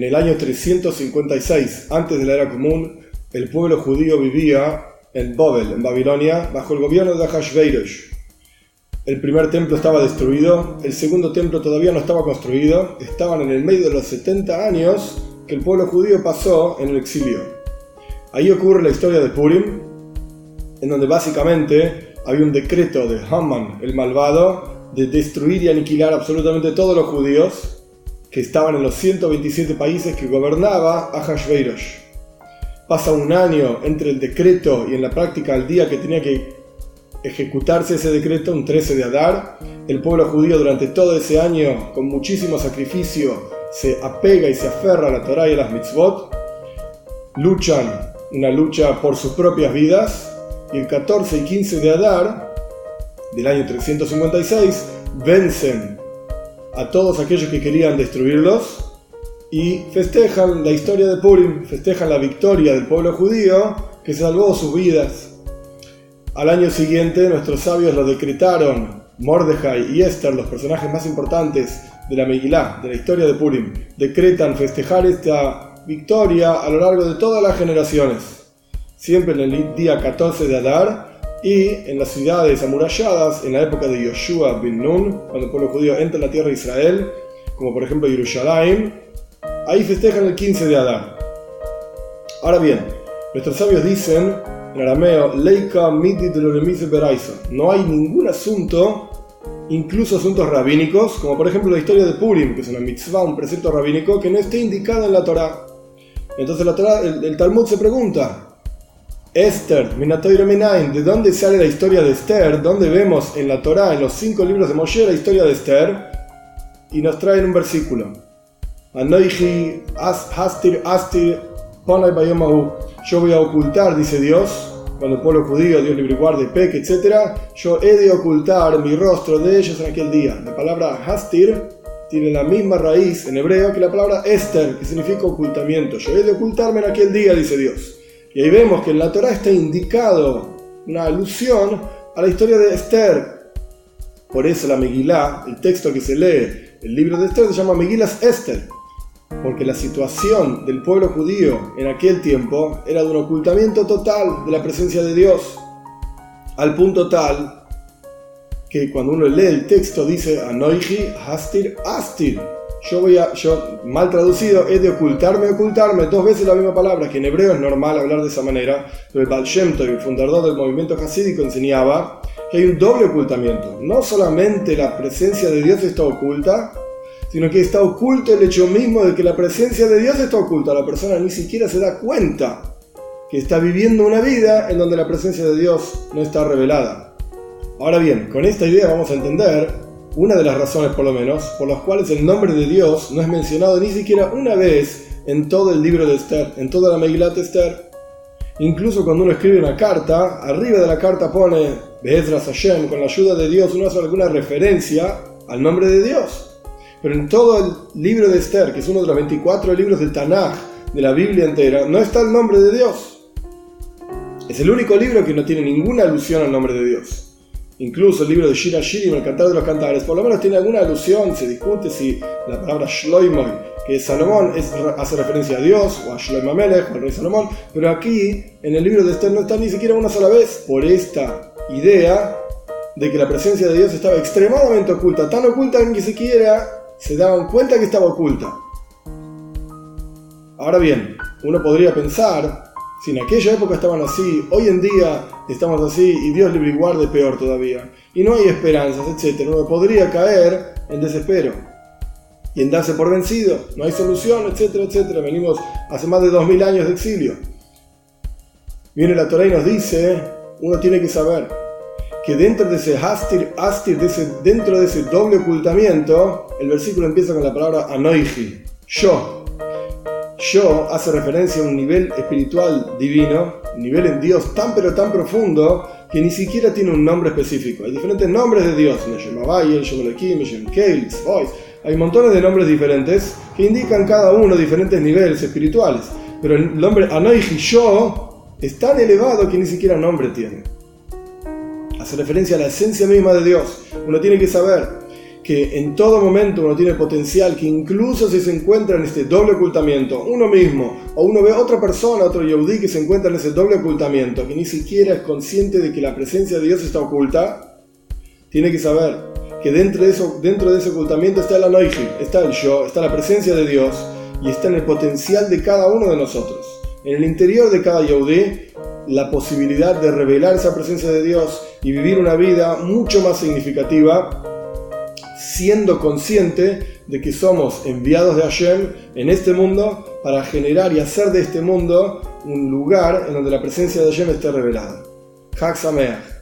En el año 356, antes de la era común, el pueblo judío vivía en Babel, en Babilonia, bajo el gobierno de Ahasverosh. El primer templo estaba destruido, el segundo templo todavía no estaba construido, estaban en el medio de los 70 años que el pueblo judío pasó en el exilio. Ahí ocurre la historia de Purim, en donde básicamente había un decreto de Haman, el malvado, de destruir y aniquilar absolutamente todos los judíos que estaban en los 127 países que gobernaba Ahasverosh. Pasa un año entre el decreto y en la práctica el día que tenía que ejecutarse ese decreto, un 13 de Adar. El pueblo judío durante todo ese año, con muchísimo sacrificio, se apega y se aferra a la Torá y a las mitzvot. Luchan una lucha por sus propias vidas. Y el 14 y 15 de Adar del año 356 vencen a todos aquellos que querían destruirlos y festejan la historia de Purim, festejan la victoria del pueblo judío que salvó sus vidas. Al año siguiente nuestros sabios lo decretaron, Mordejai y Esther, los personajes más importantes de la Megilá, de la historia de Purim, decretan festejar esta victoria a lo largo de todas las generaciones, siempre en el día 14 de Adar y en las ciudades amuralladas en la época de Yoshua bin Nun, cuando el pueblo judío entra en la tierra de Israel, como por ejemplo Jerusalén. Ahí festejan el 15 de Adar. Ahora bien, nuestros sabios dicen en arameo, Leika midi de lo remise beraisa. No hay ningún asunto, incluso asuntos rabínicos, como por ejemplo la historia de Purim, que es una mitzvah, un precepto rabínico, que no esté indicado en la Torá. Entonces la Torá, el Talmud se pregunta, Esther, Minatoiro Menaim, ¿de dónde sale la historia de Esther? ¿Dónde vemos en la Torá, en los 5 libros de Moshe, la historia de Esther? Y nos traen un versículo. Anoichi hastir astir ponai bayomahu. Yo voy a ocultar, dice Dios, cuando el pueblo judío, Dios libre y guarde, peque, etc. Yo he de ocultar mi rostro de ellos en aquel día. La palabra hastir tiene la misma raíz en hebreo que la palabra Esther, que significa ocultamiento. Yo he de ocultarme en aquel día, dice Dios. Y ahí vemos que en la Torá está indicado una alusión a la historia de Esther. Por eso la Megilá, el texto que se lee, el libro de Esther, se llama Megilas Esther, porque la situación del pueblo judío en aquel tiempo era de un ocultamiento total de la presencia de Dios, al punto tal que cuando uno lee el texto dice Anoichi hastir astir. Yo, mal traducido, he de ocultarme, dos veces la misma palabra, que en hebreo es normal hablar de esa manera, pero el Baal Shem Tov, el fundador del movimiento hasídico, enseñaba que hay un doble ocultamiento. No solamente la presencia de Dios está oculta, sino que está oculto el hecho mismo de que la presencia de Dios está oculta. La persona ni siquiera se da cuenta que está viviendo una vida en donde la presencia de Dios no está revelada. Ahora bien, con esta idea vamos a entender una de las razones, por lo menos, por las cuales el nombre de Dios no es mencionado ni siquiera una vez en todo el libro de Esther, en toda la Megilat Esther. Incluso cuando uno escribe una carta, arriba de la carta pone Be'ezras Hashem, con la ayuda de Dios, uno hace alguna referencia al nombre de Dios. Pero en todo el libro de Esther, que es uno de los 24 libros del Tanaj, de la Biblia entera, no está el nombre de Dios. Es el único libro que no tiene ninguna alusión al nombre de Dios. Incluso el libro de Shir HaShirim, el Cantar de los Cantares, por lo menos tiene alguna alusión. Se discute si la palabra Shloimoy, que es Salomón, hace referencia a Dios, o a Shlomo Amelech, o al rey Salomón, pero aquí, en el libro de Esther, no está ni siquiera una sola vez, por esta idea de que la presencia de Dios estaba extremadamente oculta, tan oculta que ni siquiera se daban cuenta que estaba oculta. Ahora bien, uno podría pensar, si en aquella época estaban así, hoy en día estamos así, y Dios libre y guarde, peor todavía, y no hay esperanzas, etc. Uno podría caer en desespero y en darse por vencido, no hay solución, etcétera, etcétera. Venimos hace más de 2000 años de exilio. Viene la Torá y nos dice, uno tiene que saber que dentro de ese astir, dentro de ese doble ocultamiento, el versículo empieza con la palabra anoichi, yo. Yo hace referencia a un nivel espiritual divino, un nivel en Dios tan pero tan profundo que ni siquiera tiene un nombre específico. Hay diferentes nombres de Dios, hay montones de nombres diferentes que indican cada uno diferentes niveles espirituales, pero el nombre Anoichi, yo, es tan elevado que ni siquiera nombre tiene. Hace referencia a la esencia misma de Dios. Uno tiene que saber que en todo momento uno tiene potencial, que incluso si se encuentra en este doble ocultamiento, uno mismo, o uno ve a otra persona, otro Yehudí que se encuentra en ese doble ocultamiento, que ni siquiera es consciente de que la presencia de Dios está oculta, tiene que saber que dentro de ese ocultamiento está el Anoiji, está el yo, está la presencia de Dios, y está en el potencial de cada uno de nosotros. En el interior de cada Yehudí, la posibilidad de revelar esa presencia de Dios y vivir una vida mucho más significativa, siendo consciente de que somos enviados de Hashem en este mundo para generar y hacer de este mundo un lugar en donde la presencia de Hashem esté revelada. Chag Sameach.